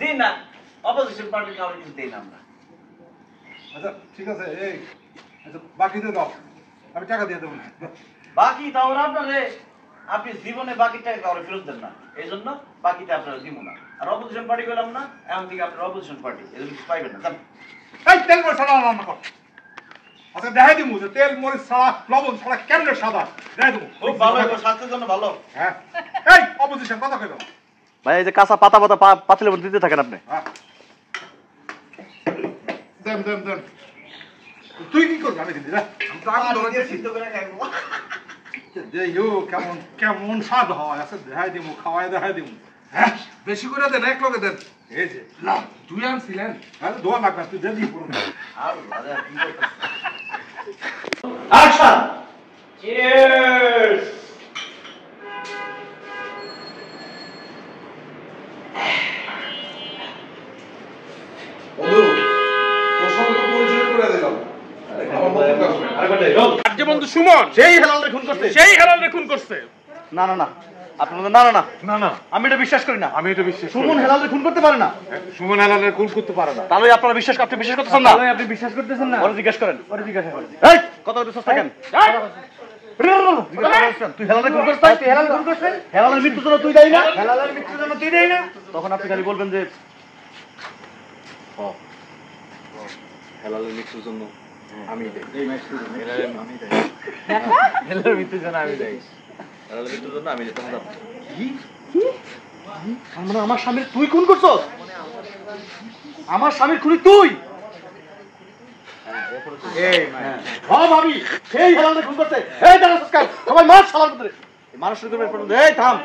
জি না, অপোজিশন পার্টির কাউকে কিছু দেই না আমরা। আচ্ছা ঠিক আছে, এই আচ্ছা বাকি দিয়ে দাও, আমি টাকা দিয়ে দেবো। বাকি দাও আপনারে, আপনি জীবনে বাকি টাকা কাউকে ফেরত দেন না, এই জন্য বাকিটা আপনারা দিব না। আর অপোজিশন পার্টি গেলাম না, এখন থেকে আপনার অপোজিশন পার্টি, এজন্য কিছু পাইবেন না। এই তেল মরিচ ছাড়া রান্না কর। আচ্ছা দেখাই দিব যে তেল মরিচ ছাড়া লবণ ছাড়া কেমনে সাদা, দেখাই দেবো। খুব ভালো, স্বাস্থ্যের জন্য ভালো। হ্যাঁ এই অপোজিশন কথা কইলো ভাই, এই যে কাঁচা পাতা পাতা পাতিলের মধ্যে দিতে থাকেন আপনি। দেন দেন দেন, তুই কি করবি? আমি দিদি রে, আমি তো আগুন ধরে দিয়েছি। সিদ্ধ করে খাইবো। দেইও কেমন কেমন স্বাদ হয়, আচ্ছা দেখাই দিব, খাওয়াই দেখাই দিব। হ্যাঁ বেশি করে দেন, এক লগে দেন। এই যে না দুই আনছিলেন, হ্যাঁ দোয়া লাগবে, তুই দে দি পুরো। আল্লাহ কি করতেছ? অ্যাকশন! চিয়ার্স! বন্ধু তোর সঙ্গে তো পরিচয় করে দিলাম। বন্ধু সুমন সেই হেলালরে খুন করছে, সেই হেলালরে খুন করছে। না না না, আপনাদের না না না না না আমি এটা বিশ্বাস করি না। আমি এটা বিশ্বাস করি সুমন না। হেলালরে খুন করতে পারে না। সুমন হেলালের কুল করতে পারে না। তাহলে আপনারা আপনি বিশ্বাস করতেছেন না? আপনি বিশ্বাস করতেছেন না? ওরে জিজ্ঞেস করেন। এই কথা বলতে সস্তা কেন? তুই হেলালরে খুন করছিস? তুই হেলালরে খুন করছিস? হেলালের মৃত্যুর জন্য তুই দায়ী না? হেলালের মৃত্যুর জন্য তুই দেই না? তখন আপনি খালি বলবেন যে হেলালের মৃত্যুর জন্য আমি দেই। হেলালের মৃত্যুর জন্য আমি দেই। হেলালের মৃত্যুর জন্য আমি দেই। তখন কি কি মানে আমার স্বামীর তুই খুন করছস? আমার স্বামীর খুনি তুই? এই হ্যাঁ ভাবি, সেই হেলালরে খুন করতে। এই দাঁড়া সস্কার, সবাই মার শালার ভিতরে। মানুষ শুরু করবে পর্যন্ত। এই থাম,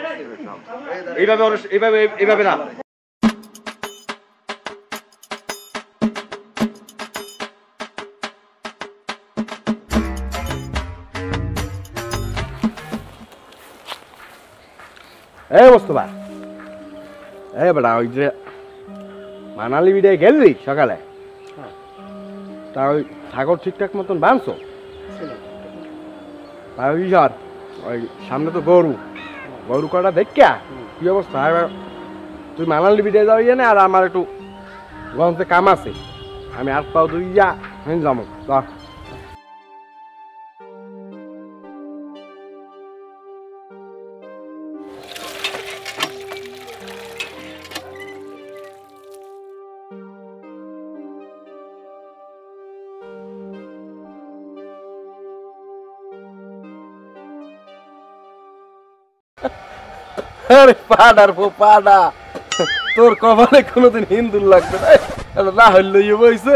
এইভাবে এইভাবে না। এই মোস্তফা, এই বেটা ওই যে মানালি বিদায় গেলি সকালে, তা ওই ছাগল ঠিকঠাক মতন বাঁধছো? তাই ওই আর ওই সামনে তো গরু গরু কটা দেখা কি অবস্থা? এবার তুই মানালি বিদায় যাও ইয়ে না, আর আমার একটু গঞ্জে কাম আছে, আমি আর পাও তুই যা যাবো। আরে পাড়ার পো পাড়া, তোর কপালে কোনোদিন হিন্দুর লাগবে না, এটা না হইলে ইয়ে বইছে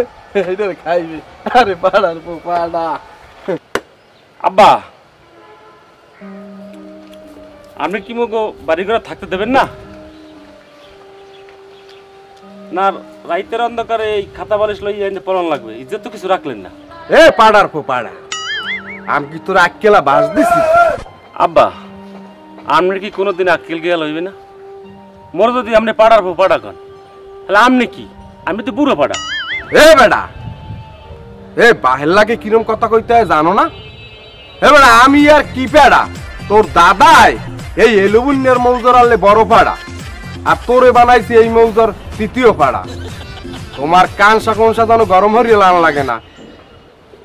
এটা খাইবি। আরে পাড়ার পো পাড়া। আব্বা, আপনি কি মগো বাড়ি ঘরে থাকতে দেবেন না? না রাইতের অন্ধকারে এই খাতা বালিশ লইয়া পড়ান লাগবে, ইজ্জত তো কিছু রাখলেন না। এ পাড়ার পো পাড়া, আমি কি তোর আক্কেলা বাস দিছি? আব্বা, আপনি কি কোনোদিন আক্কেল গিয়া লইবে না? মোর যদি আপনি পাড়ার পো পাড়া কন, তাহলে আপনি কি? আমি তো বুড়ো পাড়া। এ বেটা, এ বাহেল্লাকে কিরম কথা কইতে হয় জানো না? এ বেটা, আমি আর কি পেড়া, তোর দাদাই এই এলুবুন্যের মৌজার আনলে বড় পাড়া, আর তোরে বানাইছি এই মৌজার তৃতীয় পাড়া। তোমার কানসা কনসা যেন গরম হরিয়ে লান লাগে না,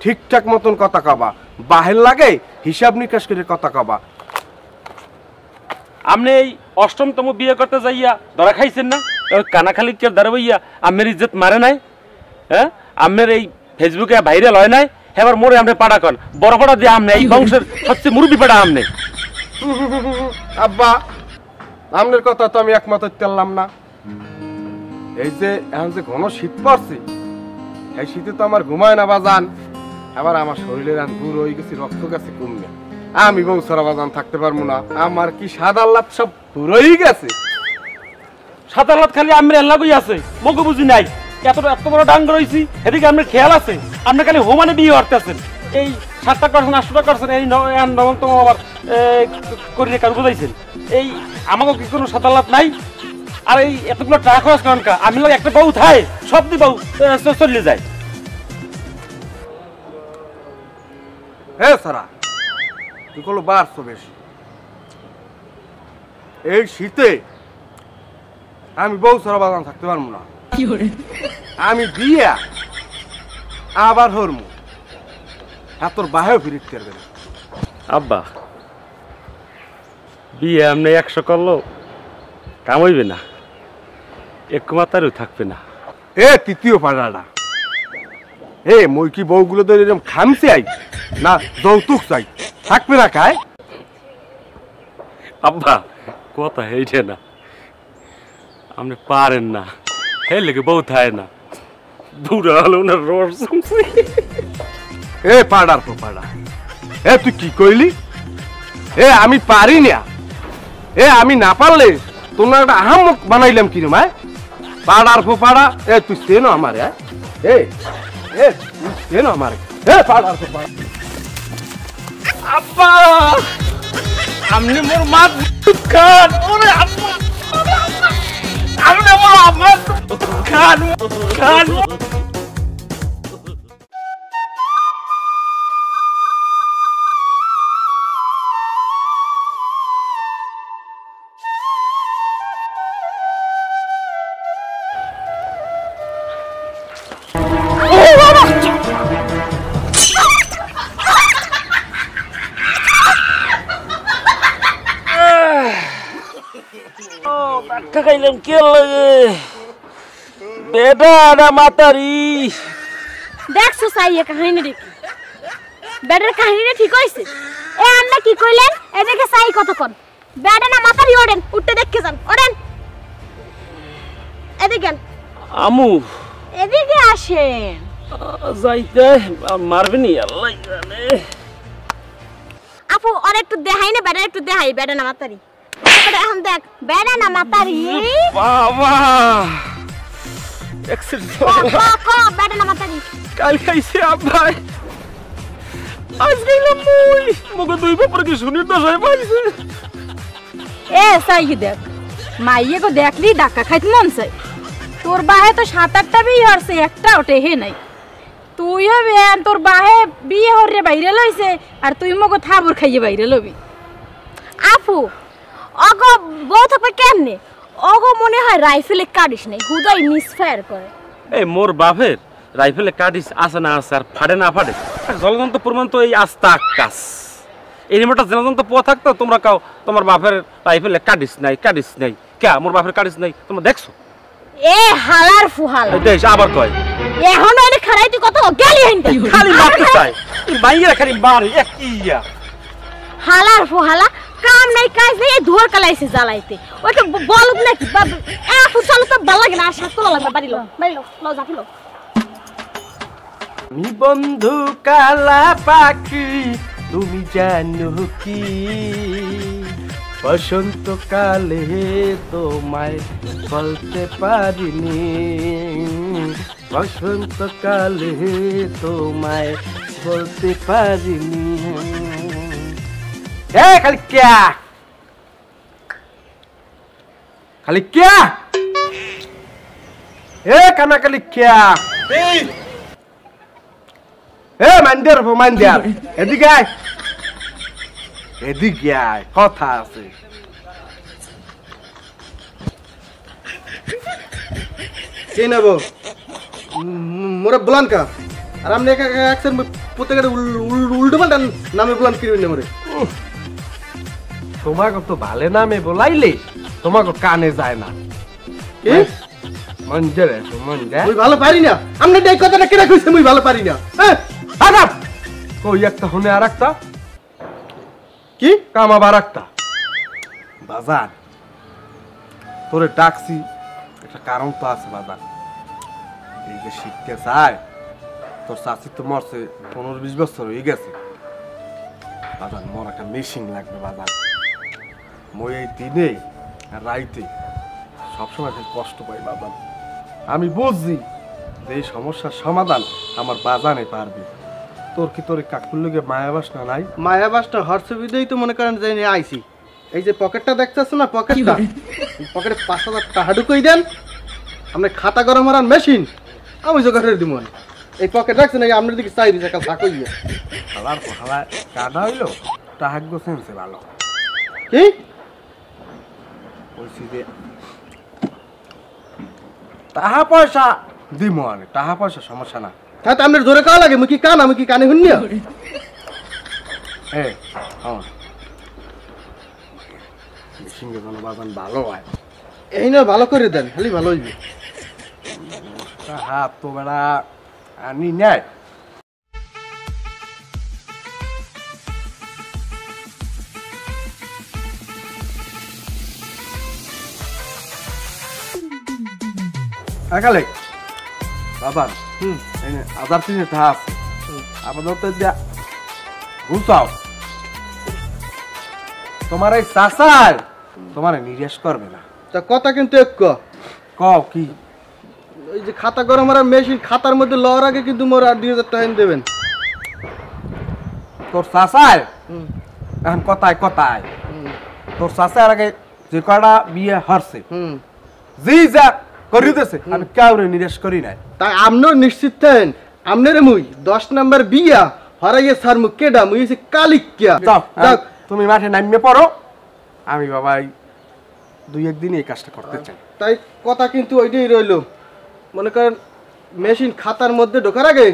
ঠিকঠাক মতন কথা কবা, বাহের লাগে হিসাব নিকাশ করে কথা কবা। আপনি এই অষ্টমতম বিয়ে করতে যাইয়া ধরা খাইছেন না? কানাখালি কে ধরে বইয়া আমের ইজ্জত মারে নাই? হ্যাঁ, আমের এই ফেসবুকে ভাইরাল হয় নাই? এবার মোরে আপনি পাড়া কন, বড় পাড়া দিয়ে আমনে, এই বংশের সবচেয়ে মুরব্বী পাড়া আমনে। আব্বা, আমনের কথা তো আমি একমত করলাম না। এই যে এখন যে ঘন শীত পড়ছে, এই শীতে তো আমার ঘুমায় না বাজান, আবার আমার শরীরের গুড় হয়ে গেছে, রক্ত গেছে কমবে, আমি বউ সারা বাজান থাকতে পারবো না, আমার কি সাদা লাভ সব পুরোই গেছে। সাতালাত খালি আমের এল্লাগুই আছে, মগু বুঝি নাই। এত বড় ডাঙ্গ রয়েছি, এদিকে আপনার খেয়াল আছে? আপনি খালি হোমানে বিয়ে করতেছেন, এই 7টা করছেন 8টা করছেন, এই নবমতম আবার করিয়ে কাজ বুঝাইছেন। এই আমাকে কি কোনো সাতালাত নাই? আর এই এতগুলো টাকা খরচ করেন কা? আমি লোক একটা বউ থাই, সব দি বউ চলে যায়। হ্যাঁ সারা, তুই কলো বাড়ছো বেশি। এই শীতে আমি বউ ছাড়া বাজান থাকতে পারবো না আমি বিয়া আবার হরমু আর তোর বাহেও ফিরিত করবে না আব্বা বিয়ে আপনি 100 করলো কাম হইবে না একটু মাতারও থাকবে না এ তৃতীয় পাড়াটা এ মই কি বউগুলো তো এরকম খামছে আই না যৌতুক চাই থাকবে না খায় আব্বা কথা হেইটে না আপনি পারেন না হে লেগে বউ থায় না বুড়া হলো না রস এ পাড়ার পর পাড়া এ তুই কি কইলি এ আমি পারি না এ আমি না পারলে তোমার একটা আহামক বানাইলাম কিরম পাড়ার পর পাড়া এ তুই চেনো আমার এ এ তুই চেনো আমার এ পাড়ার পর পাড়া আব্বা আপনি মোর মা খান ওরে আব্বা আপনি মোর আব্বা খান খান খাইলাম কে লাগে বেটা না মাতারি দেখছো সাইয়ে কাহিনী দেখি বেটার কাহিনী ঠিক হইছে এ আন্না কি কইলেন এদিকে সাই কতক্ষণ বেটা না মাতারি ওড়েন উঠতে দেখকে যান ওড়েন এদিকে আমু এদিকে আসেন যাইতে মারবেনি আল্লাহ জানে আপু ওর একটু দেখাই না বেটা একটু দেখাই বেটা না মাতারি এখন দেখ বেটা না মাতারি বাবা এক্সিডেন্ট বেটা না মাতারি কাল খাইছে আব্বাই আজ গেলাম মুই মগো দুই বাপর কি শুনির না সাহেব আইছে এ সাই দেখ মাইয়ে গো দেখলি ডাক্কা খাইতে মন চাই তোর বাহে তো 7-8টা বিয়ে হরছে একটা ওটে হে নাই তুই হবে তোর বাহে বিয়ে হরে বাইরে লইছে আর তুই মগো থাবুর খাইয়ে বাইরে লবি আপু অগো বউ থাকবে কেমনে অগো মনে হয় রাইফেলে কাটিস নাই হুদাই মিসফায়ার করে এই মোর বাপের রাইফেলে কাটিস আছে না আছে আর ফাড়ে না ফাড়ে জলযন্ত্র প্রমাণ তো এই আস্তা আকাশ এই নিমটা জলযন্ত্র পোয়া থাকতো তোমরা কাও তোমার বাপের রাইফেলে কাটিস নাই কে মোর বাপের কাটিস নাই তোমরা দেখছো এ হালার ফুহালা দেখ আবার কয় এখন ওরে খারাই তুই কত গেলি হিনতে খালি মারতে চাই তুই বাইরে খালি মারে এক ইয়া হালার ফুহালা কাম নাই কাজ নাই এই ধোর কালাইছে জ্বালাইতে ওটা বলদ নাকি এ আপু চলো তো ভালো লাগে না আর সাত তোলা লাগবে বাড়ি লো জাফি লো আমি বন্ধু কালা পাখি তুমি জানো কি বসন্তকালে তোমায় বলতে পারিনি বসন্তকালে তোমায় বলতে পারিনি এ খালি ক্যা এ কানা খালি ক্যা এ মান্দিয়ার এদিকে আয় এদিকে আয় কথা আছে কে নেব মোরে বলান কা আর আপনি একসাথে প্রত্যেকের উল্টো পাল্টা নামে বলান কিরবেন না মোরে তোমাকে তো ভালো নামে বলাইলে তোমাকে কানে যায় না কি মঞ্জরে মঞ্জা মুই ভালো পারি না আপনি এই কথাটা কেন কইছেন মুই ভালো পারি না হ্যাঁ আদাব কই একটা হনে আর একটা কি কাম আবার একটা বাজার তোরে ডাকছি একটা কারণ তো আছে বাজার এই যে শিখতে চায় তোর চাষি তো মরছে 15-20 বছর হয়ে গেছে বাজার মোর একটা মেশিন লাগবে বাজার মই এই দিনে আর রাইতে সবসময় কষ্ট পাই বাজার আমি বুঝছি যে এই সমস্যার সমাধান আমার বাজানে পারবে তোর কি তোর কাকুর লগে মায়াবাস না নাই মায়াবাসটা হর্ষবিদেই তো মনে করেন যে আইছি এই যে পকেটটা দেখতেছ না পকেটে 5,000 টাকা ঢুকাই দেন আপনি খাতা গরম মারান মেশিন আমি জোগাড় দিব এই পকেট রাখছেন এই আপনার দিকে চাই দিছে কাল থাকই খালার খালা কাটা হইলো টাহাগ্য সেন্সে ভালো কি বলছি যে টাকা পয়সা দিমো আনে, টাকা পয়সা সমস্যা না। হ্যাঁ তো আপনার জোরে কাও লাগে, মুই কি কান, আমি কি কানে শুনিয়া? হ্যাঁ সিংহে যেন বাজান ভালো হয়। এই না ভালো করে দেন, খালি ভালো হইবে। হাত তো বেড়া আনি নেয়। একালে বাবার আধার তিনে থাক আমাদের তো দিয়া ঘুষাও। তোমার এই চাষার তোমার নিরাশ করবে না। তা কথা কিন্তু এক কও কি? ওই যে খাতা গরম আর মেশিন খাতার মধ্যে লওয়ার আগে কিন্তু মোর আর 2000 টাকা দেবেন। তোর চাষার এখন কথায় কথায় তোর চাষার আগে যে কটা বিয়ে হরছে জি যা করি দিতেছে আমি কাউরে নিরাশ করি নাই। তাই আপনিও নিশ্চিত থাকেন, আপনার মুই 10 নাম্বার বিয়া হরাইয়ে সার মুখ কেডা মুই হইছে কালিকিয়া। যাও তুমি মাঠে নামিয়ে পড়ো, আমি বাবা 2-1 দিন এই কাজটা করতে চাই। তাই কথা কিন্তু ওইটাই রইলো, মনে করেন মেশিন খাতার মধ্যে ঢোকার আগে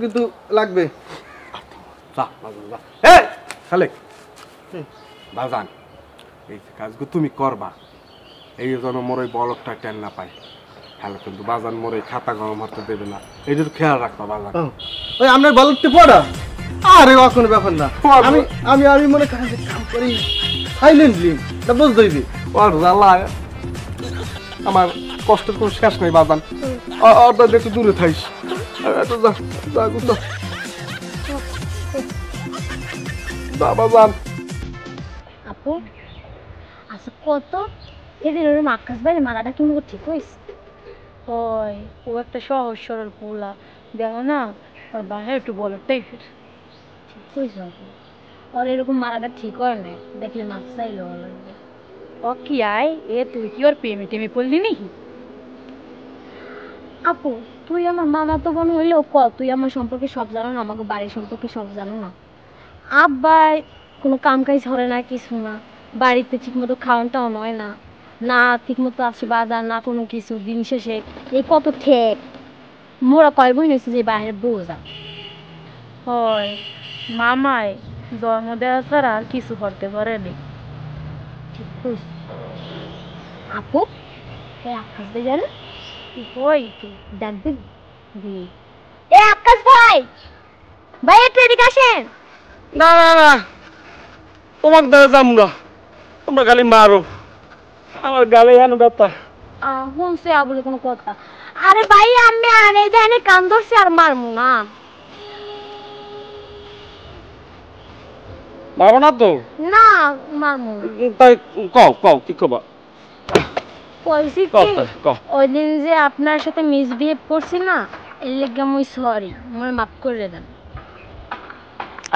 কিন্তু লাগবে। খালে বাজান এই কাজগুলো তুমি করবা, এই জন্য মোর ওই বলকটা টেন না পাই। হ্যালো কিন্তু বাজান মোর এই খাতা গরম হতে দেবে না, এইটা তো খেয়াল রাখবা বাজান। ওই আপনার বলতে পড়া আরে কোনো ব্যাপার না, আমি আমি আমি মনে করেন যে কাম করি সাইলেন্টলি, এটা বুঝতে হইবে। ওর জ্বালা আমার কষ্টের কোনো শেষ নেই বাজান, ওটা একটু দূরে থাইস। বাজান আপু আচ্ছা কত এদের ওরম আকাশ বাইরে মারাটা কিন্তু ঠিক হয়েছে? ওই ও একটা সহজ সরল পোলা, দেখো না ওর বাসায় একটু বলো টাইপের। ঠিক হয়েছে আপু, আর এরকম মারাটা ঠিক হয় না, দেখলে মাছ চাইলে ভালো লাগবে। ও কি আয় এ তুই কি ওর প্রেমে টেমে পড়লি নাকি? আপু তুই আমার মামা তো বোন হইলেও তুই আমার সম্পর্কে সব জানো না, আমাকে বাড়ির সম্পর্কে সব জানো না। আব্বাই কোনো কাম কাজ ধরে না, কিছু না, বাড়িতে ঠিক মতো খাওয়ানটাও নয় না, না ঠিক মতো আসে বাজার, না কোনো কিছু। দিন শেষে এই কত ঠেক মোরা কয় বই নিয়েছে যে বাইরের বোঝা। হয় মামায় জন্ম দেওয়া ছাড়া আর কিছু করতে পারেনি। ঠিক কইছ আপু, এই আকাশ ভাই জানো ওই ডাকবি দি এ আকাশ ভাই, ভাই একটু এদিকে আসেন। না না না তোমাকে দেওয়া যাম না, তোমরা খালি মারো, আমার গালে এনে ব্যথা। শুনছে বলে কোনো কথা? আরে ভাই আমি আর এই জানে কান ধরছি আর মারমু না। মারো না তো? না মারমু তাই কও কও কি কবা? কইছি কও কি তাই, কও। ওই দিন যে আপনার সাথে মিসবিহেভ করছি না, এর লেগে মুই সরি, মোরে মাফ করে দেন।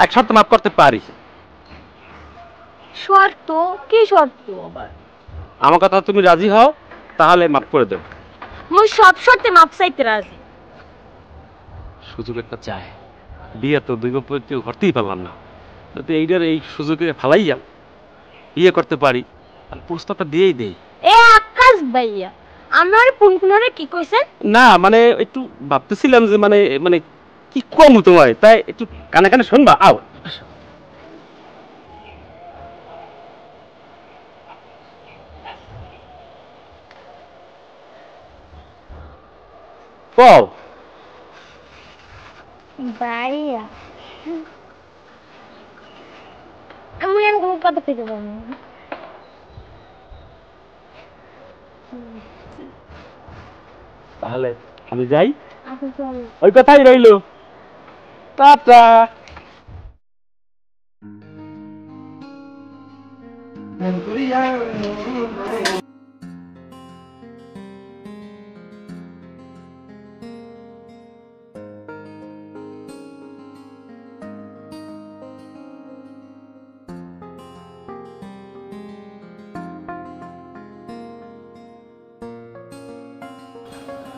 এক শর্ত মাফ করতে পারি। শর্ত? কি শর্ত আবার? আমার কথা তুমি রাজি হও তাহলে মাফ করে দেব। মুই সব শর্তে মাফ চাইতে রাজি। সুযোগ একটা চাই, বিয়ে তো দুই বছর কেউ করতেই পারলাম না, যাতে এইটার এই সুযোগে ফালাইয়া বিয়ে করতে পারি, আর প্রস্তাবটা দিয়েই দেই। এ আকাশ ভাইয়া আমার পুনপুনরে কি কইছেন? না মানে একটু ভাবতেছিলাম যে মানে মানে কি কম তোমায়, তাই একটু কানে কানে শুনবা। আও কও। ভাইয়া আমি এমন কোনো কথা থেকে বলবো না। তাহলে আমি যাই, আচ্ছা চল। ওই কথাই রইলো, টাটা।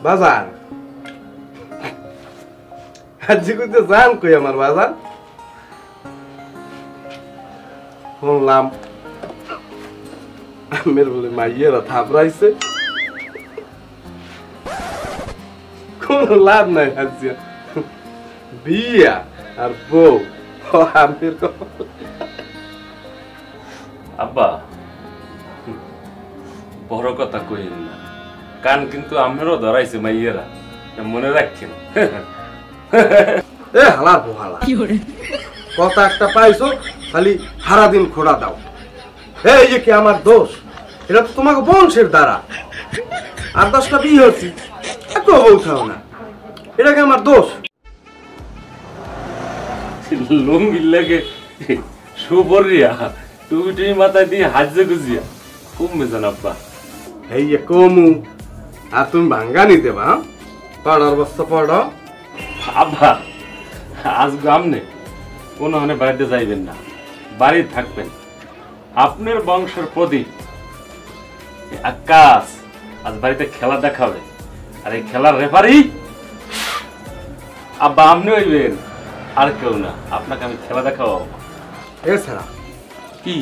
বাজান আজকে কইতে জান কই আমার বাজান, শুনলাম আমের বলে মাইয়েরা থাপড়াইছে, কোনো লাভ নাই হাসিয়া বিয়া আর বউ আমের আব্বা বড় কথা কইেন না, কান কিন্তু আমেরও ধরাইছে মাইয়েরা, মনে রাখেন। এ হালার পোহালা কথা একটা পাইছো খালি সারাদিন খোড়া দাও। এই যে কি আমার দোষ? এটা তো তোমাকে বংশের দ্বারা 8-10টা বিয়ে হচ্ছি, একটু বউ খাও না, এটা কি আমার দোষ? লুঙ্গির লাগে সুপরিয়া টুপি টুপি মাথায় দিয়ে হাজে গুজিয়া কমবে জান আব্বা। এই যে কমু আর তুমি ভাঙ্গা নিতে বা পড়ার বস্তা পড়ো। আব্বা আজ গামনে কোনো হানে বাড়িতে যাইবেন না, বাড়ি থাকবেন। আপনার বংশের প্রদীপ আকাশ আজ বাড়িতে খেলা দেখাবে, আর এই খেলার রেফারি আব্বা আপনি হইবেন, আর কেউ না। আপনাকে আমি খেলা দেখাবো। এছাড়া কি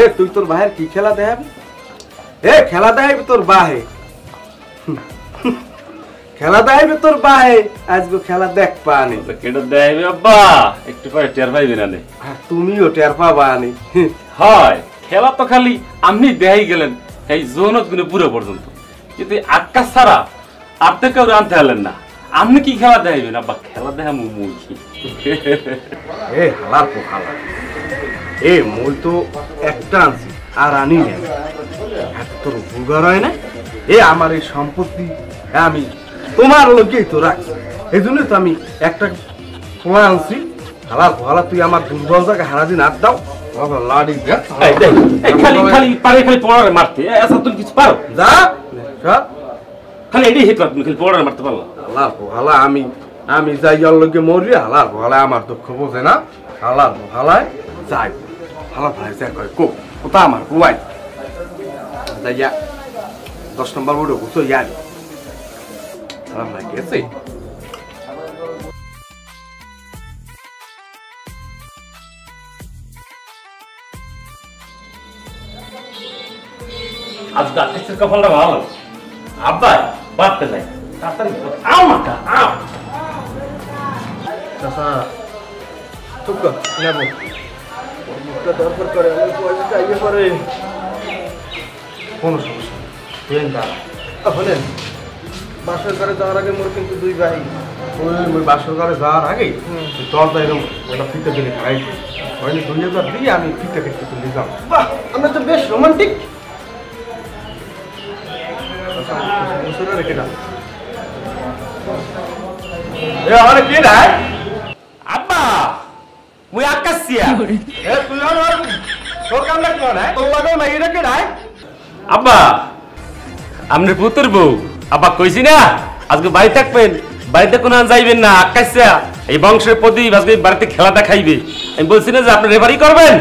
এ তুই তোর ভাইয়ের কি খেলা দেখাবি? এ খেলা দেখাবি তোর বাহে, খেলা দেখাবি তোর বাহে। আজকে খেলা দেখ পানি কেটে দেবে আব্বা, একটু পরে টের পাইবেন না। তুমিও টের পাবা আনি। হয় খেলা তো খালি আপনি দেখাই গেলেন এই জোনত গুলো পুরো পর্যন্ত, কিন্তু আকাশ ছাড়া আপনি কেউ আনতে হলেন না। আপনি কি খেলা দেখাইবেন আব্বা? খেলা দেখা মুই এ হালার পোহালা, এ মই তো একটা আনছি আর আনি নাই, তোর ভুগার হয় না। এ আমার এই সম্পত্তি আমি তোমার লোকেই তো রাখছি, এই জন্য তো আমি একটা খোলা আনছি। হালার পোহালা তুই আমার দুর্বল জায়গা হারাদিন হাত দাও লাড়ি খালি খালি পারে খালি পড়ারে মারতে। আচ্ছা তুমি কিছু পারো? যা খালি এটাই হেত তুমি খালি পড়ারে মারতে পারলো। হালার পোহালা আমি যাই ওর লোকে মরি। হালার পোহালা আমার দুঃখ বোঝে না। হালার পোহালায় যাই হালার ভাই যাই কয় কো কোথা আমার কুয়াই যাইয়া 10 নম্বর বোর্ডে বসো ইয়ার হালার ভাই গেছে। আজকে আকাশের কপালটা ভালো। আব্বা বাড়তে যাই তাড়াতাড়ি আও মাথা আও। চাচা চুপ কর, নেব মুখটা দরকার করে আমি পয়সা চাইয়ে পরে কোনো সমস্যা নেই। হলেন বাসর ঘরে যাওয়ার আগে মোর কিন্তু 2 ভাই। ওই বাসর ঘরে যাওয়ার আগে তোর তো এরকম ওটা ফিতে দিলে খাইছে হয়নি 2000 দিয়ে আমি ফিতে কেটে তুলে যাও। বাহ, আমরা তো বেশ রোমান্টিক। রেখে দাও। এ আরে কি রে আব্বা মুই আকাশিয়া। এ তুই আর তোর কাম লাগলো না তোর লাগো না এটা কি রে? আব্বা আমনে পুত্র বউ আব্বা কইছি না আজকে বাড়ি থাকবেন, বাড়িতে কোনো যাইবেন না। আকাশিয়া এই বংশের প্রদীপ আজকে বাড়িতে খেলা দেখাইবে। আমি বলছি না যে আপনি রেফারি করবেন।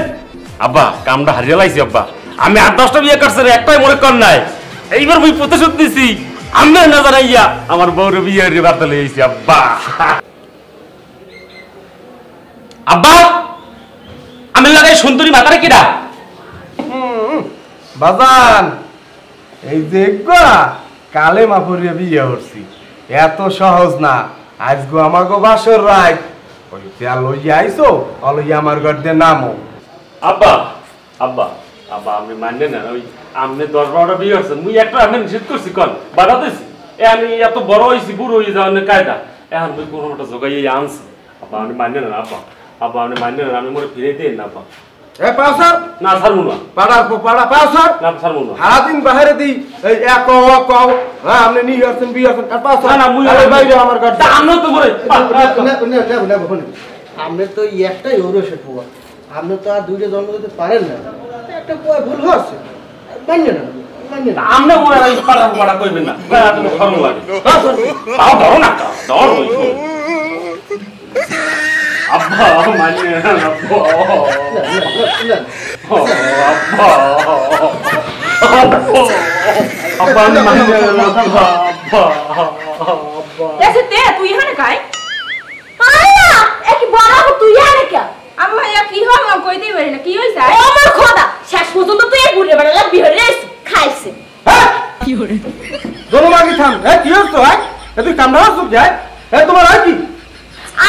আব্বা কামটা হারিয়ে লাইছি আব্বা। আমি 8-10টা বিয়ে করছেন, একটাই মনে কর নাই। এইবার মুই প্রতিশোধ দিছি। আমি না জানাইয়া আমার বউর বিয়ে বার্তা লইছি আব্বা। আব্বা আমি লাগাই সুন্দরী মাতারে কিরা বাজান এই দেখবা কালে মাপুরিয়া বিয়ে করছি, এত সহজ না। আজগো আমাগো বাসর রাত ওই তেল লইয়া আইছো অলইয়া আমার ঘর দিয়ে নামো। আব্বা আব্বা আব্বা আমি মানলে না। ওই আপনি 10-12টা বিয়ে করছেন, মুই একটা আমি নিষেধ করছি কন বাধা দিছি। আমি এত বড় হয়েছি বুড়ো হয়ে যাওয়ার কায়দা এখন মুই কোনোটা জোগাইয়ে আনছি। আব্বা আমি মানলে না আব্বা। আব্বা আমি মানলে না, আমি মনে ফিরে দিই না আব্বা। এ পাউসার না ছাড়বো না, পাড়ার পাড়া পাউসার না ছাড়বো না। সারাদিন বাইরে দিই এই এক কও হ্যাঁ আপনি নিয়ে আসছেন বিয়ে আসছেন আর পাউসার না না মুই বাইরে আমার ঘর তা আমনে তো করে আপনি তো একটাই ওরসে পোয়া, আপনি তো আর 2টা জন্ম দিতে পারেন না। একটা পোয়া ভুল হচ্ছে, মানিয়ে না মানিয়ে না। আমনে মনে হয় পাড়া পাড়া কইবেন না, তুমি শরম লাগে। তাও ধরো না, ধর আব্বা মানিয়ে না আব্বা। আব্বা আমি মানিয়ে না আব্বা। এসে তে তুই এখানে কাই? আল্লাহ একি বড় তুই আরে কে? আম্মা ইয়া কি হল না কই দিই না কি হইছে? ও আমার খোদা, শেষ পর্যন্ত তুই এই বুড়ে বেড়া বিহরে খাইছে। হ্যাঁ কি হরে দোনো মাগি থাম। এ কি হচ্ছে ভাই? তুই কামড়া চুপ যায় তোমার আর কি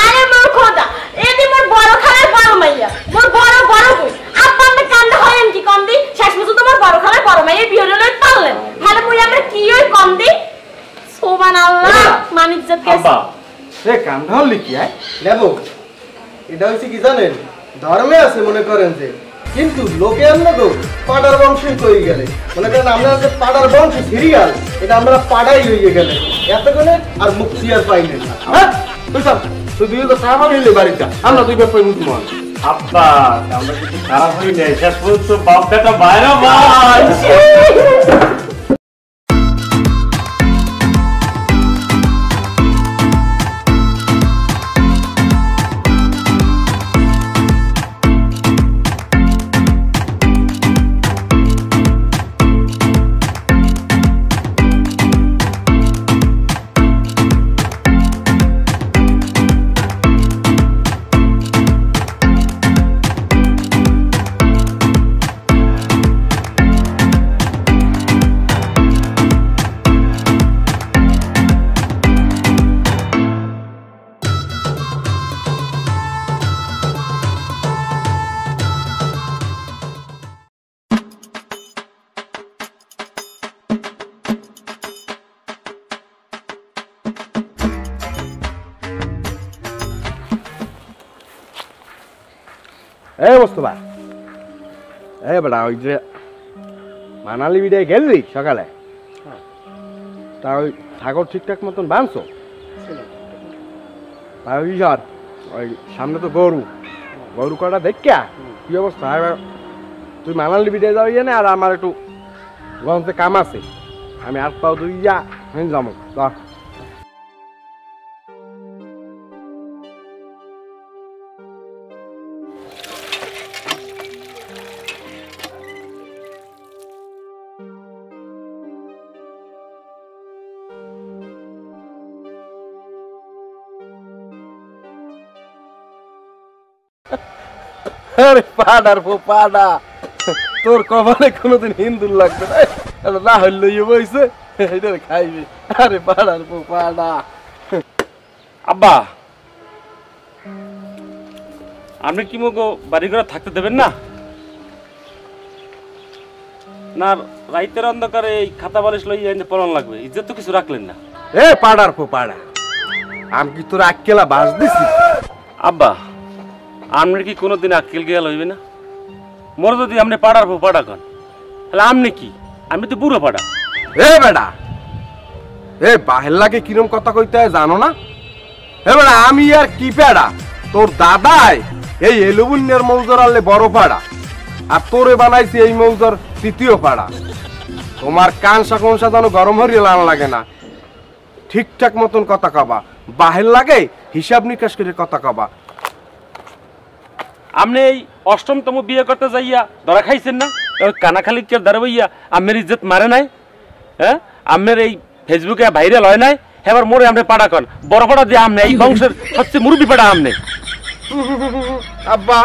আরে মোর খোদা এদি মোর বড় খালার বড় মাইয়া মোর বড় বড় বই আপা আমি কান্না হয়েন কি কম দি শেষ পর্যন্ত মোর বড় খালার বড় মাইয়া বিয়ে হলো পারলেন তাহলে মুই আমরা কি হই কম দি সুবহানাল্লাহ মানিজ্জত কে আব্বা এ কামড়া হলি কি নেবো এটা হচ্ছে কি জানেন ধর্মে আছে মনে করেন যে কিন্তু লোকে আমরা তো পাড়ার বংশই কই গেলে মনে করেন আমরা যে পাড়ার বংশ সিরিয়াল এটা আমরা পাড়াই হয়ে গেলে এতক্ষণে আর মুক্তি আর পাইলেন না হ্যাঁ বুঝলাম তুই 2000 টাকা নিলে বাড়িটা আমরা দুই ব্যাপারে মুসলমান আব্বা আমরা কিছু খারাপ হই নাই শেষ পর্যন্ত বাপ বেটা বাইরে ভাই এই মোস্তফা এই বেটা ওই যে মানালি বিদায় গেলি সকালে তা ওই ঠাকুর ঠিকঠাক মতন বাঁধছো তা ওই সর ওই সামনে তো গরু কটা দেখা কি অবস্থা এবার তুই মানালি বিদায় যাও ইয়ে না আর আমার একটু গঞ্জে কাম আছে আমি হাত পাও তুই যা আমি যাবো ধর আরে পাড়ার পাড়া তোর কপালে কোনোদিন হিন্দুর লাগবে না না হইলে বইছে এটা খাইবি আরে পাড়ার পাড়া আব্বা আপনি কি মগো বাড়ি ঘরে থাকতে দেবেন না না রাইতের অন্ধকারে এই খাতা বালিশ লইয়া এনে পড়ান লাগবে ইজ্জত তো কিছু রাখলেন না এ পাড়ার পাড়া আমি কি তোর আক্কেলা বাস দিছি আব্বা আপনি কি কোনোদিন আক্কেল গিয়া লইবে না মোর যদি আপনি পাড়ার পাড়া কন তাহলে আপনি কি আমি তো বুড়ো পাড়া এ বেটা এ বাহেল্লাকে কিরম কথা কইতে হয় জানো না এ বেটা আমি আর কি পেড়া তোর দাদাই এই এলুবুন্যের মৌজার আনলে বড় পাড়া আর তোরে বানাইছি এই মৌজার তৃতীয় পাড়া তোমার কানসা কনসা যেন গরম হরিয়ে লান লাগে না ঠিকঠাক মতন কথা কবা বাহের লাগে হিসাব নিকাশ করে কথা কবা আপনি এই অষ্টমতম বিয়ে করতে যাইয়া ধরা খাইছেন না ওই কানাখালিকের দ্বারা বইয়া আমের ইজ্জত মারে নাই হ্যাঁ আমের এই ফেসবুকে ভাইরাল হয় নাই এবার মোরে আপনি পাড়া কন বড় পাড়া দিয়ে আমনে এই বংশের সবচেয়ে মুরব্বী পাড়া আমনে আব্বা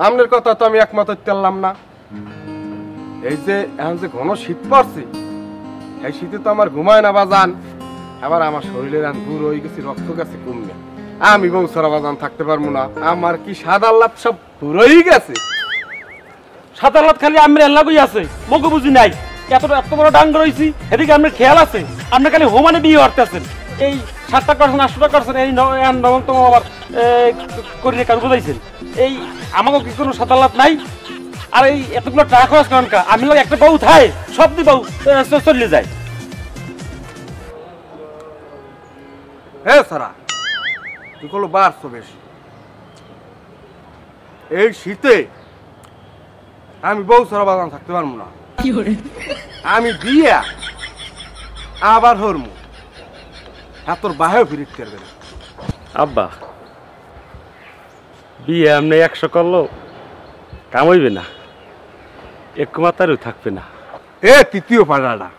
আমনের কথা তো আমি একমত হইতে পারলাম না এই যে এখন যে ঘন শীত পড়ছে এই শীতে তো আমার ঘুমায় না বাজান আবার আমার শরীরের গুড় হয়ে গেছে রক্ত গেছে কমবে আমি বংশরা বাজান থাকতে পারবো না আমার কি সাদা লাভ সব পুরোই গেছে সাতার খালি আমের এলাকাই আছে মগু বুঝি নাই এত বড় ডাঙ্গর হয়েছি এদিকে আপনার খেয়াল আছে আপনি খালি হোমানে বিয়ে হরতেছেন এই 7 টাকা করছেন 8 টাকা করছেন এই নবমতম আবার করিয়ে কাজ বুঝাইছেন এই আমাকে কি কোনো সাতার নাই আর এই এতগুলো টাকা খরচ করেন কা আমি লোক একটা বউ থাই সব দি বউ চলে যায় হ্যাঁ সারা তুই কলো বাড়ছো বেশি এই শীতে আমি বউ সারা বাগান থাকতে পারবো না আমি বিয়ে আবার হরমু আর তোর বাহেও ফিরিতে পারবে না আব্বা বিয়ে আপনি 100 করলো কামাইবে না এক মাতারও থাকবে না এ তৃতীয় পাড়াটা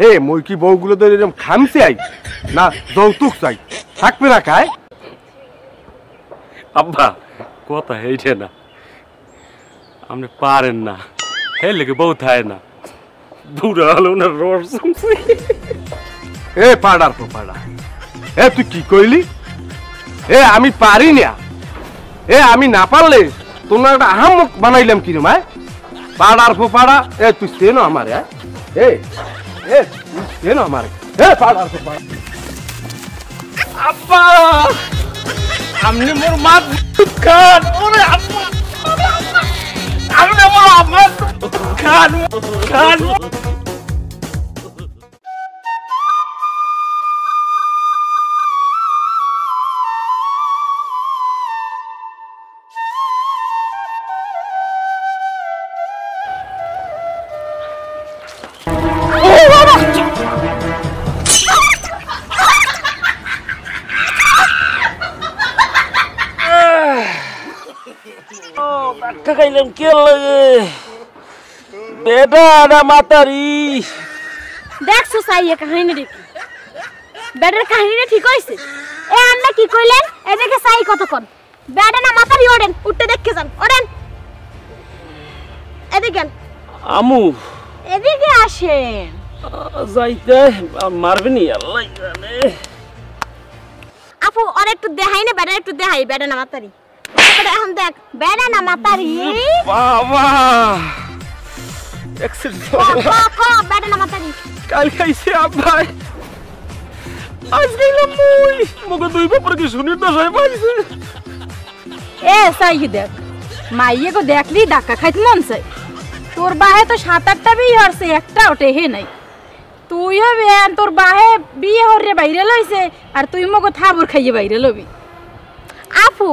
এ মই কি বউগুলো তো এরকম খামছে আই না যৌতুক চাই থাকবে না খায় আব্বা কথা হেইছে না আপনি পারেন না হে লেগে বউ থায় না বুড়া হলো না রস এ পাড়ার পাড়া এ তুই কি কইলি এ আমি পারি না এ আমি না পারলে তোমরা একটা আহাম্মক বানাইলাম কি রে মায় পাড়ার পাড়া এ তুই চেনো আমার এ এ তুই চেনো আমার এ পাড়ার পাড়া আব্বা আপনি মোর মা খান ওরে আব্বা আপনি মোর আব্বা খান খান খাইলাম কে লাগে বেটা না মাতারি দেখছো সাইয়া কাহিনী দেখি বেডের কাহিনীটা ঠিক হইছে এ আন্না কি কইলেন এদিকে সাই কতক্ষণ বেডে না মাথারি ওড়েন উঠতে দেখতে যান ওড়েন এদিকে আমু এদিকে আসেন যাইতে মারবেনি আল্লাহ জানে আপু আর একটু দেখাই না বেডে একটু দেখাই বেডে না মাথারি এখন দেখ বেডে না মাথারি বাবা এক্সিডেন্ট বেডে না মাথারি কাল খাইছে আব্বাই আজ গেলাম মুই মগো দুই বাপর কি শুনির দশায় পাইছে এ সাই দেখ মাইয়ে গো দেখলি ডাক্কা খাইতে মন চাই তোর বাহে তো 7-8টা বিয়ে হরছে একটা ওটে হে নাই তুইও বেন তোর বাহে বিয়ে হরে বাইরে লইছে আর তুই মগো থাবুর খাইয়ে বাইরে লবি আপু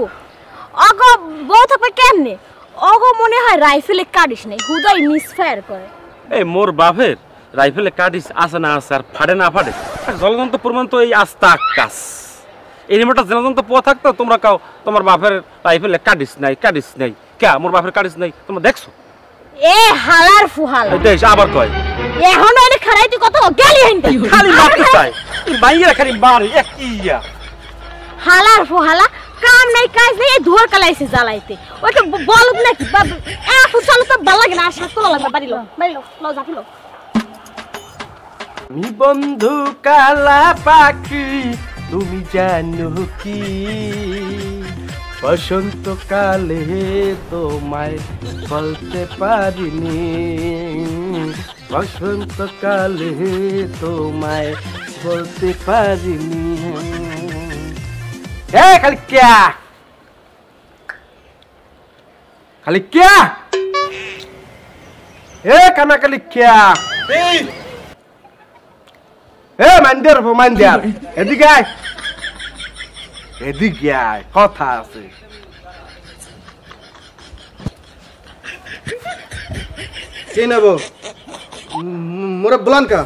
অগো বউ থাকবে কেমনে অগো মনে হয় রাইফেলে কাটিস নাই হুদাই মিসফায়ার করে এই মোর বাপের রাইফেলে কাটিস আছে না আছে আর ফাটে না ফাটে জলযন্ত্র প্রমাণ তো এই আস্তা আকাশ এই রিমোটটা জলযন্ত্র পোয়া থাকতো তোমরা কাও তোমার বাপের রাইফেলে কাটিস নাই কে মোর বাপের কাটিস নাই তোমরা দেখছো এ হালার ফুহাল দেখ আবার কয় এখন এনে খারাইতে কত গেলি হইতে খালি মারতে চাই মাইয়েরা খালি মারে এক ইয়া হালার ফুহালা কাম নাই কাজ নেই ধোর কালাইছে জ্বালাইতে ওই তো বলদ নাকি এ ফুচালো তো ভালো লাগে না আর সাত লাগবে বাড়িলো লো জাফিলো আমি বন্ধু কালা পাখি তুমি জানো কি বসন্তকালে তোমায় বলতে পারিনি বসন্তকালে তোমায় বলতে পারিনি এ খালি ক্যা এ কানা খালি ক্যা এ মান্দিয়ার এদিকে আয় কথা আছে কে নেব মোরে বলান কা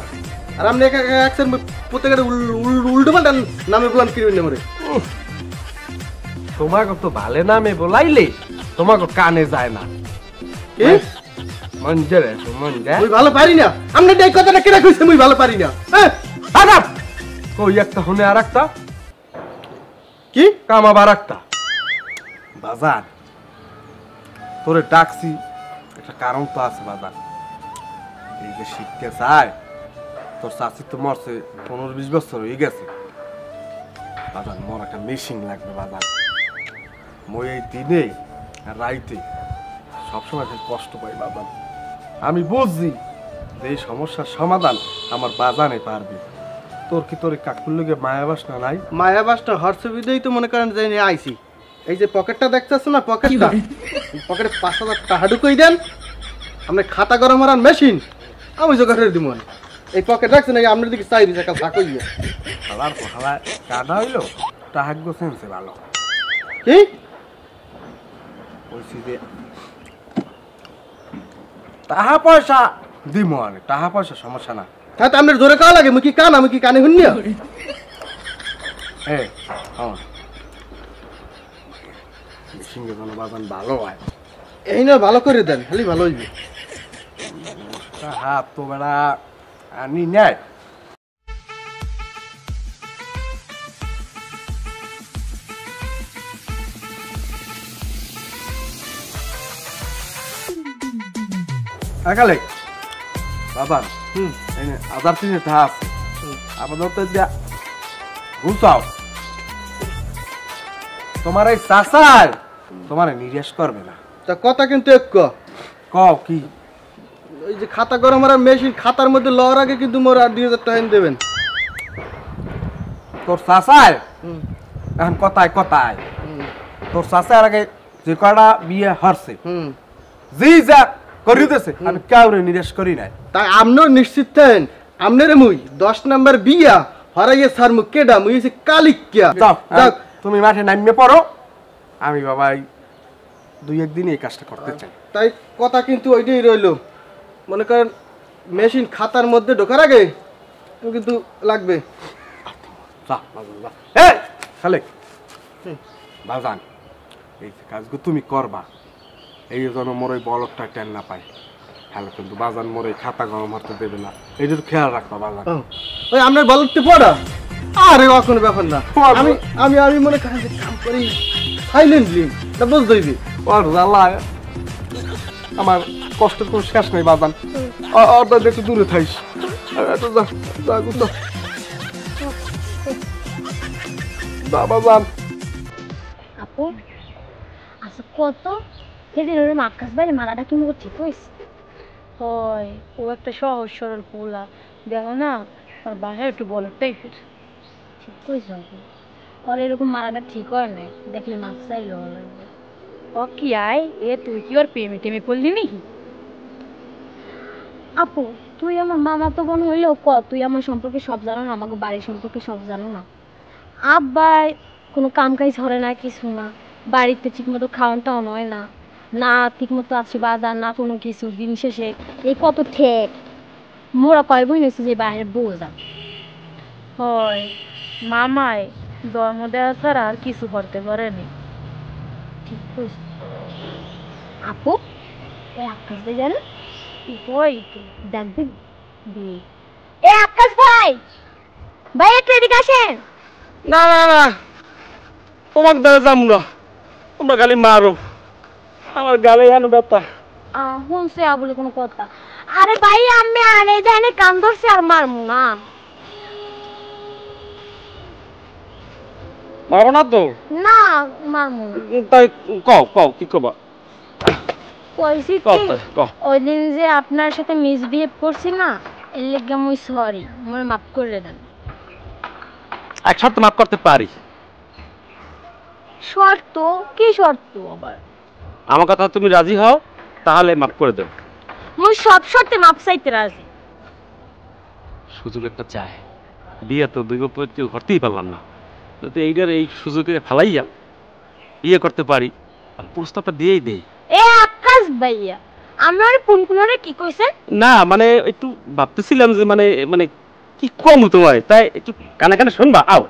আর আপনি একজন প্রত্যেকের উল্টো পাল্টা নামে বলান কিনবেন না মোরে তোমাকে তো ভালো নামে বলাইলে তোমাকে কানে যায় না কি মঞ্জরে মঞ্জে মুই ভালো পারি না আপনি এই কথাটা কেন কইছে মুই ভালো পারি না হ্যাঁ আদাব কই একটা হনে আর একটা কি কাম আবার একটা বাজার তোরে ডাকছি একটা কারণ তো আছে বাজার এই যে শিখতে চায় তোর চাষি তো মরছে 15-20 বছর হয়ে গেছে বাজার মোর একটা মেশিন লাগবে বাজার মই এই দিনে আর রাইতে সবসময় কষ্ট পাই বাজার আমি বুঝছি যে এই সমস্যার সমাধান আমার বাজানে পারবে তোর কি তোর কাকুর লগে মায়াবাসনা নাই মায়াবাসটা হর্ষবিদেই তো মনে করেন যে আইছি এই যে পকেটটা দেখতেছ না পকেটটা পকেটে 5,000 টাকা ঢুকাই দেন আপনি খাতা গরম করার মেশিন আমি জোগাড় দিব এই পকেট রাখছেন এই আপনার দিকে চাই দিছে কাল থাকই খালার খালা কাটা হইলো টাহাগ্য সেন্সে ভালো কি বলছি যে টাকা পয়সা দিব আনে টাকা পয়সা সমস্যা না হ্যাঁ তো আপনার জোরে কাও লাগে মুই কি কান আমি কি কানে শুনি হ্যাঁ সিংহে যেন বাজান ভালো হয় এই না ভালো করে দেন খালি ভালো হইবে হাত তো বেড়া আনি নেয় একালে বাবা 1000 টাকা আছে আপাতত দিয়া ঘুরছাও তোমার এই চাচার তোমার নিরাশ করবে না। তা কথা কিন্তু এক কও কি? ওই যে খাতা গরম করার মেশিন খাতার মধ্যে লওয়ার আগে কিন্তু মোর আর 2000 টাকা এনে দেবেন। তোর চাচার এখন কথায় কথায় তোর চাচার আগে যে কটা বিয়ে হরছে জি যা করি দিতেছে আমি কাউরে নিরাশ করি নাই। তাই আমনও নিশ্চিত থাকেন আমনের মুই 10 নাম্বার বিয়া হরাইয়ে সার মুখ কেডা মুই হইছে কালিকিয়া। যাও তুমি মাঠে নামিয়ে পড়ো, আমি বাবা 2-1 দিন এই কাজটা করতে চাই। তাই কথা কিন্তু ওইটাই রইলো, মনে করেন মেশিন খাতার মধ্যে ঢোকার আগে কিন্তু লাগবে। খালে বাজান এই কাজগুলো তুমি করবা, এই জন্য মোর ওই বলকটা টেন না পাই। হ্যালো কিন্তু বাজান মোর এই খাতা গরম হতে দেবে না, এইটা একটু খেয়াল রাখবা বাজান। ওই আপনার বলতে পড়া আরে কোনো ব্যাপার না, আমি আমি আমি মনে করেন যে কাম করি সাইলেন্টলি না বুঝ দইবি ওর জ্বালা আমার কষ্টের কোনো শেষ নেই বাজান। অর্ডার একটু দূরে থাইস। বাজান আপু আচ্ছা কত সেদিন ওর আকাশ বাইরে মালাটা কিনবো ঠিক হয়েছে? হয় ও একটা সহজ সরল পোলা, দেখো না আর বাসায় একটু বলো টাইপের। ঠিক হয়েছে আপু, ওর এরকম মালাটা ঠিক হয় না, দেখলে মাছ চাইলে লাগবে। ও কি আয় এ তুই কি ওর প্রেমে টেমে পড়লি নাকি? আপু তুই আমার মামা তো বোন হইলেও তুই আমার সম্পর্কে সব জানো না, আমাকে বাড়ির সম্পর্কে সব জানো না। আব্বাই কোনো কাম কাজ ধরে না, কিছু না, বাড়িতে ঠিক মতো খাওয়ান টাওয়ান হয় না, না ঠিক মতো আছে বাজার না কোনো কিছু, দিন শেষে এই কত ঠেক মোরা কয় বই নিয়েছে যে বাইরের বউ যা। হয় মামাই জন্ম দেওয়া ছাড়া আর কিছু করতে পারেনি। ঠিক হয়েছে আপু, ওই আকাশ ভাই জানো ওই তো দেখবি এ আকাশ ভাই, ভাই একটু এদিকে আসেন। না না না তোমাকে দ্বারা যাম না, তোমরা গালি মারো, আমার গালে জানো ব্যথা। শুনছে বলে কোনো কথা? আরে ভাই আমি আনে জানে কান ধরছি আর মারমু না। মারবো না তো? না মারমু না। তাই কও কও কি কবা? কইছি কও কি তাই, কও। ওই দিন যে আপনার সাথে মিসবিহেভ করছি না, এর লেগে আমি সরি, আমার মাফ করে দেন। এক শর্ত মাফ করতে পারি। শর্ত? কি শর্ত আবার? আমার কথা তুমি রাজি হও তাহলে মাফ করে দেব। মুই সব শর্তে মাফ চাইতে রাজি। সুযোগ একটা চাই, বিয়ে তো দুই বছর করতেই পারলাম না, তো এইটার এই সুযোগে ফেলাইয়া বিয়ে করতে পারি, আর প্রস্তাবটা দিয়েই দেই। এ আকাশ ভাইয়া আমি আর পুনপুনরে কি কইছেন? না মানে একটু ভাবতেছিলাম যে মানে মানে কি কম তোমায়, তাই একটু কানে কানে শুনবা। আও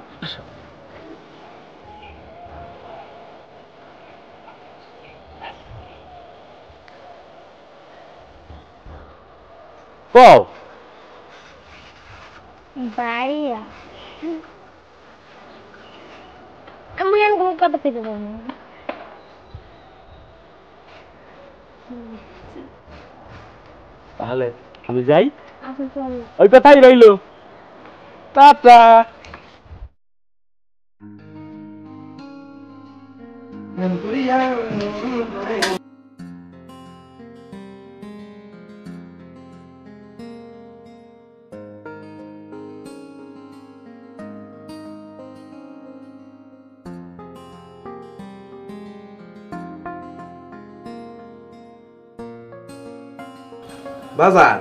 কও। ভাইয়া আমি আর কোনো কথা পেতে পারবো না। তাহলে আমি যাই, আচ্ছা চলো। ওই কথাই রইলো, টাটা। বাজান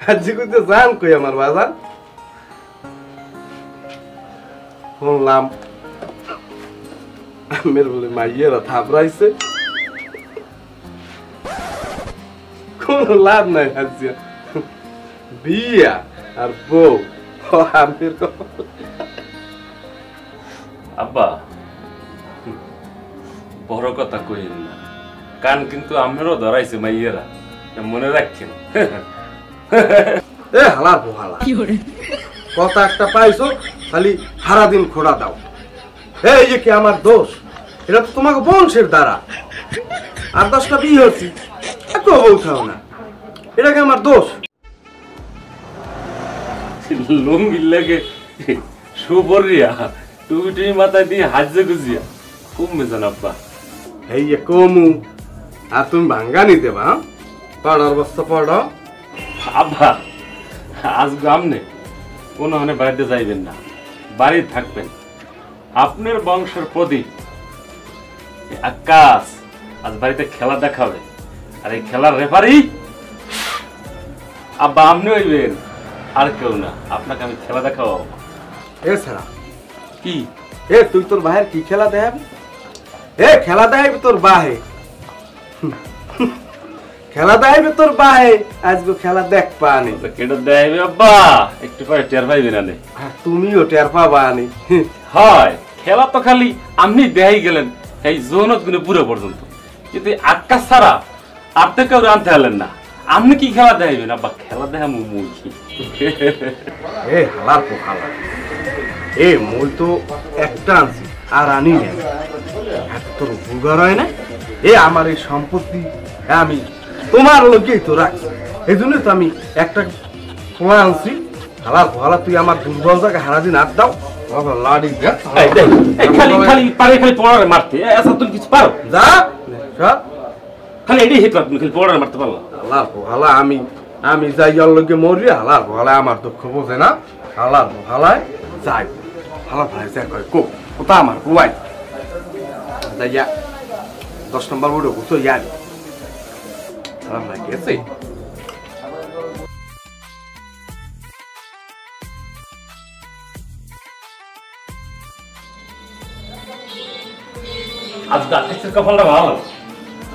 আজ কইতে জান কই আমার বাজান, শুনলাম আমের বলে মাইয়েরা থাপড়াইছে, কোনো লাভ নাই হাজিয়া, বিয়া আর বউ আমের আব্বা বড় কথা কইেন না, কান কিন্তু আমারও ধরাইছে মাইয়েরা, মনে রাখছেন। এ হালার পোহালা কথা একটা পাইছো খালি সারাদিন খোড়া দাও। এই যে কি আমার দোষ? এটা তো তোমাকে বংশের দ্বারা, আর 10টা বিয়ে হচ্ছি এত বউ খাও না, এটা কি আমার দোষ? লুঙ্গি লেগে সুপরিয়া টুপি টুপি মাথায় দিয়ে হাজে গুজিয়া কমবে জান আব্বা। এই যে কমু আর তুমি ভাঙ্গা নিতে বা পড়ার বস্তা পড়ো। আব্বা আজ আমনে কোনো মানে বাড়িতে যাইবেন না, বাড়ি থাকবেন। আপনার বংশের প্রদীপ আকাশ আজ বাড়িতে খেলা দেখাবে, আর এই খেলার রেফারি আব্বা আপনি হইবেন, আর কেউ না। আপনাকে আমি খেলা দেখাবো। এছাড়া কি এ তুই তোর ভাইয়ের কি খেলা দেখাবি? এ খেলা দেখাবি তোর বাহে, খেলা দেখাবি তোর বাহে। আজকে খেলা দেখ পানি কেটে দেখাইবে আব্বা, একটু পরে টের পাইবেন আনে। তুমিও টের পাবা আনি। হয় খেলা তো খালি আপনি দেখাই গেলেন এই জোনত গুনে পুরো পর্যন্ত, কিন্তু আকাশ ছাড়া আর তো কেউ আনতে হলেন না। আপনি কি খেলা দেখাইবেন আব্বা? খেলা দেখা মুই এ হালার পো হালা, এ মই তো একটা আনছি আর আনি না। তোর বুগার হয় না? এ আমার এই সম্পত্তি আমি তোমার লোকেই তো রাখছি, এই জন্য তো আমি একটা খোলা আনছি। হালার ভালা তুই আমার দুর্বল জায়গায় হারা দিন হাত দাও লাড়ি খালি খালি পারে খালি পড়ারে মারতে আচ্ছা তুমি কিছু পারো যা সব খালি এটাই হেতু তুমি খালি পড়ারে মারতে পারলো। হালার ভালা আমি যাই ওর লোকে মরি। হালার ভালা আমার দুঃখ বোঝে না। হালার ভালায় যাই হালার ভালাই যাই কয় কো কোথা আমার কুয়াই যাইয়া 10 নম্বর বোর্ডে বুঝো ইয়ার হালার ভাই গেছে। আজকে আকাশের কপালটা ভালো।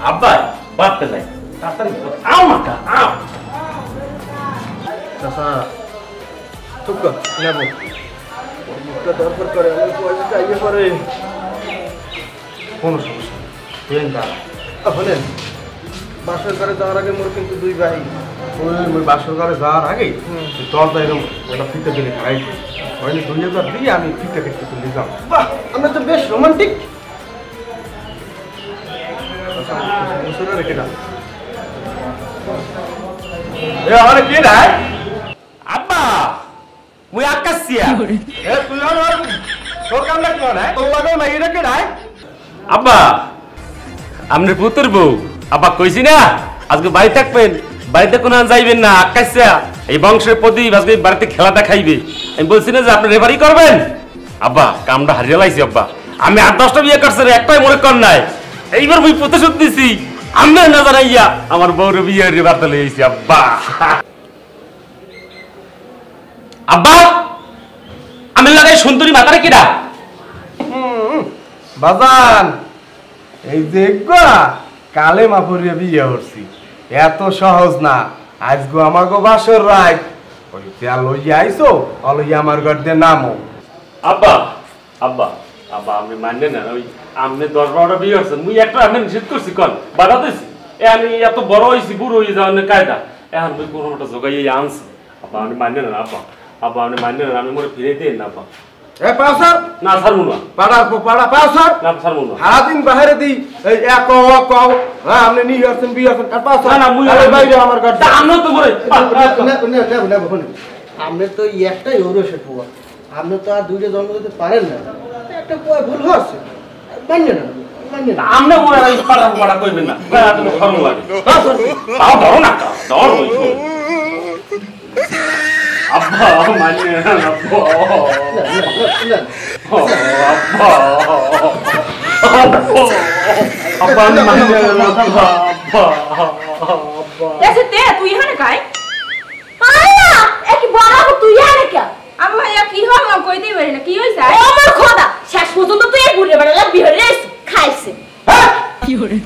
আব্বা বাড়তে যাই তাড়াতাড়ি আও মাথা আও। চাচা চুপ কর, নেবো মুখটা দরকার করে আমি পয়সা চাইয়ে পরে কোনো সমস্যা নেই। তুই দাঁড়া বলেন বাসর ঘরে যাওয়ার আগে মোর কিন্তু দুই ভাই ওই বাসর ঘরে যাওয়ার আগেই তোর তো এরকম একটা ফিতে দিলে খাই হয়নি 2000 দিয়ে আমি ফিতে কেটে চলে যাও। বাহ আমরা তো বেশ রোমান্টিক। আব্বা মুই আকাশিয়া আব্বা আপনার পুত্র বউ। আব্বা কইছি না আজকে বাড়ি থাকবেন, বাড়িতে কোনো যাইবেন না। আকাশিয়া এই বংশের প্রদীপ আজকে বাড়িতে খেলা দেখাইবে। আমি বলছি না যে আপনি রেফারি করবেন। আব্বা কামটা হারিয়ে লাইছি আব্বা। আমি 8-10টা বিয়ে করছি, একটাই মনে কর নাই। এইবার মুই প্রতিশোধ দিছি। আমি না জানাইয়া আমার বউর বিয়ে বার্তা লইছি আব্বা। আব্বা আমি লাগাই সুন্দরী মাতারে কিরা বাজান এই যে কালে মাপুরিয়া বিয়ে করছি, এত সহজ না। আজগো আমাকে বাসর রাত ওই তেল লইয়া আইসো অলইয়া আমার ঘর দিয়ে নামো। আব্বা আব্বা আব্বা আমি মানলে না। ওই আপনি 10-12টা বিয়ে করছেন, মুই একটা আমি নিষেধ করছি কন বাধা দিছি। আমি এত বড় হয়েছি বুড়ো হয়ে যাওয়ার কায়দা এখন মুই কোনো একটা জোগাইয়ে আনছি। আব্বা আমি মানলে না আব্বা। আব্বা আপনি মানলে না, আমি মনে ফিরে দিন না আব্বা। এ পাউসার না ছাড়বো না, পাড়া পাউসার না ছাড়বো না। সারাদিন বাইরে দিই এই এক কও হ্যাঁ আপনি নিয়ে আসছেন বিয়ে আসছেন আর পাউসার না মুই বাইরে আমার ঘর আমরা তো করে আপনি তো একটাই ওরসে পোয়া, আপনি তো আর দুইটা জন্ম দিতে পারেন না। একটা পোয়া ভুল হচ্ছে মান্য না মান্য না। আমরা মনে হয় পাড়া কইবেন না, তুমি খরম লাগে তাও ধরো না ধর আব্বা মানে আব্বা আব্বা আমি মানে আব্বা এসে তে তুই এখানে কাই? আয়া একই বড় তুই আর কে আমি ভাইয়া কি হল না কইতেই পারি না কি হইছে? ও আমার খোদা শেষ পর্যন্ত তুই এই বুড়ে বেড়া বিহরে খাইছে। কি করে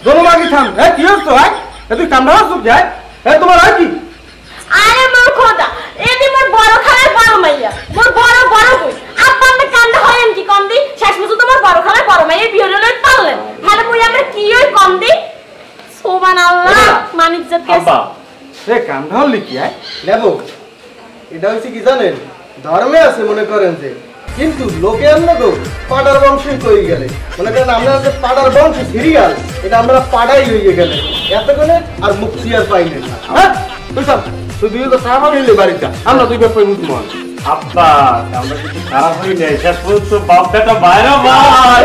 দোনো মাগি থাম এ কি হচ্ছে ভাই এ তুই কামড়া চুপ যায় এ তোমার আর কি? আরে মোর খোদা এদি মোর বড় খালার বড় মাইয়া মোর বড় কই আপা আমি কান্দা হইম কি কন্দি শেষ পর্যন্ত মোর বড় খালার বড় মাইয়া বিহরে লই পারলেন তাহলে মুই আমরা কি হই কন্দি সুবহানাল্লাহ মানিজ্জত কে আব্বা এ কামড়া হলি কি আয় নেবো এটা হচ্ছে কি জানেন ধর্মে আছে মনে করেন যে, কিন্তু লোকে আমরা তো পাড়ার বংশই কই গেলে মনে করেন আমরা যে পাড়ার বংশ সিরিয়াল এটা আমরা পাড়াই হইয়ে গেলে এতক্ষণে আর মুক্তি আর পাইনি। হ্যাঁ তুই চল তুই দুই তো সারা হইলে বাড়িটা আমরা দুই ব্যাপারে মুসলমান আব্বা আমরা কিছু খারাপ হই নাই শেষ পর্যন্ত বাপ বেটা বাইরে ভাই